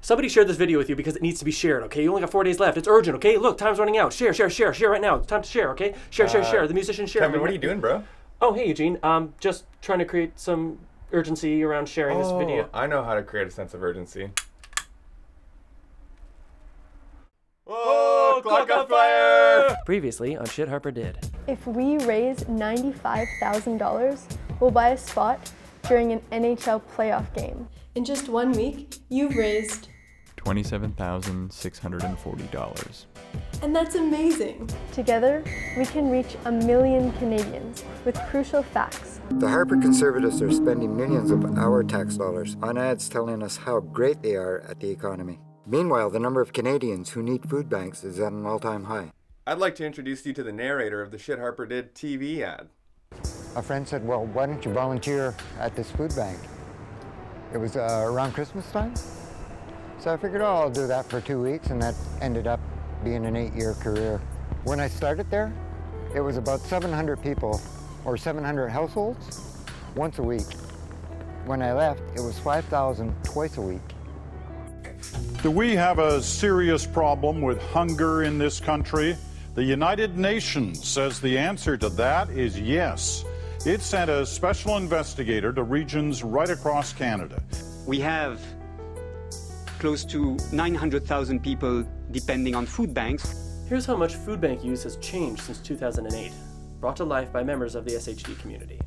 Somebody shared this video with you because it needs to be shared, okay? You only got 4 days left. It's urgent, okay? Look, time's running out. Share right now. It's time to share, okay? Share. The musician share. Kevin, what are you doing, bro? Oh, hey, Eugene. Just trying to create some urgency around sharing this video. I know how to create a sense of urgency. Oh, clock on fire! Previously on Shit Harper Did. If we raise $95,000, we'll buy a spot during an NHL playoff game. In just 1 week, you've raised $27,640. And that's amazing. Together, we can reach 1 million Canadians with crucial facts. The Harper Conservatives are spending millions of our tax dollars on ads telling us how great they are at the economy. Meanwhile, the number of Canadians who need food banks is at an all-time high. I'd like to introduce you to the narrator of the Shit Harper Did TV ad. A friend said, well, why don't you volunteer at this food bank? It was around Christmas time. So I figured, I'll do that for 2 weeks, and that ended up being an 8-year career. When I started there, it was about 700 people, or 700 households, once a week. When I left, it was 5,000 twice a week. Do we have a serious problem with hunger in this country? The United Nations says the answer to that is yes. It sent a special investigator to regions right across Canada. We have close to 900,000 people depending on food banks. Here's how much food bank use has changed since 2008, brought to life by members of the SHD community.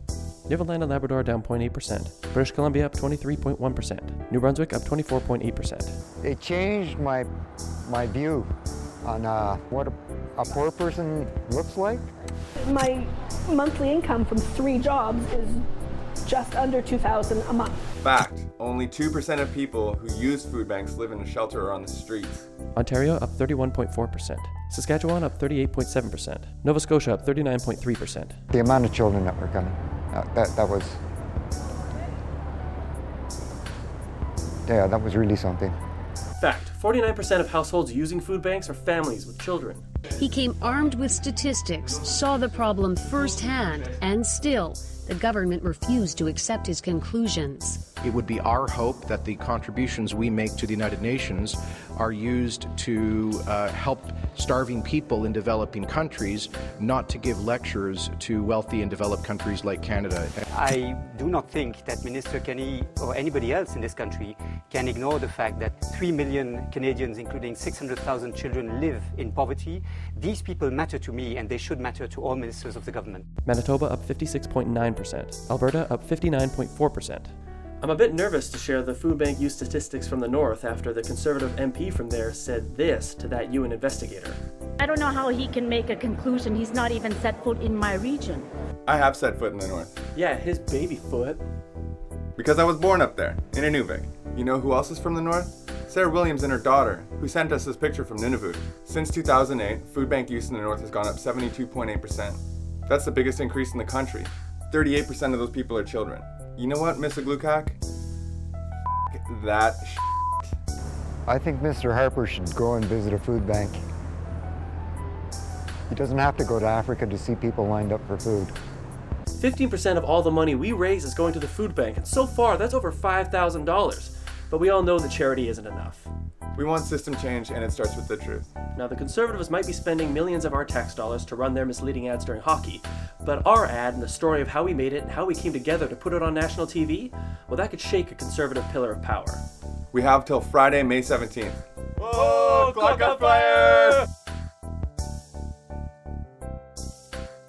Newfoundland and Labrador down 0.8%, British Columbia up 23.1%, New Brunswick up 24.8%. It changed my view on what a poor person looks like. My monthly income from 3 jobs is just under $2,000 a month. Fact, only 2% of people who use food banks live in a shelter or on the streets. Ontario up 31.4%, Saskatchewan up 38.7%, Nova Scotia up 39.3%. The amount of children that were coming, that was really something. Fact, 49% of households using food banks are families with children. He came armed with statistics, saw the problem firsthand, and still, the government refused to accept his conclusions. It would be our hope that the contributions we make to the United Nations are used to help starving people in developing countries, not to give lectures to wealthy and developed countries like Canada. I do not think that Minister Kenney or anybody else in this country can ignore the fact that 3 million Canadians, including 600,000 children, live in poverty. These people matter to me, and they should matter to all ministers of the government. Manitoba up 56.9%, Alberta up 59.4%. I'm a bit nervous to share the food bank use statistics from the north after the Conservative MP from there said this to that UN investigator. I don't know how he can make a conclusion. He's not even set foot in my region. I have set foot in the north. Yeah, his baby foot. Because I was born up there, in Inuvik. You know who else is from the north? Sarah Williams and her daughter, who sent us this picture from Nunavut. Since 2008, food bank use in the north has gone up 72.8%. That's the biggest increase in the country. 38% of those people are children. You know what, Mr. Glukak? That I think Mr. Harper should go and visit a food bank. He doesn't have to go to Africa to see people lined up for food. 15% of all the money we raise is going to the food bank, and so far that's over $5,000. But we all know that charity isn't enough. We want system change, and it starts with the truth. Now, the Conservatives might be spending millions of our tax dollars to run their misleading ads during hockey, but our ad and the story of how we made it and how we came together to put it on national TV, well, that could shake a Conservative pillar of power. We have till Friday, May 17th. Oh, clock on fire!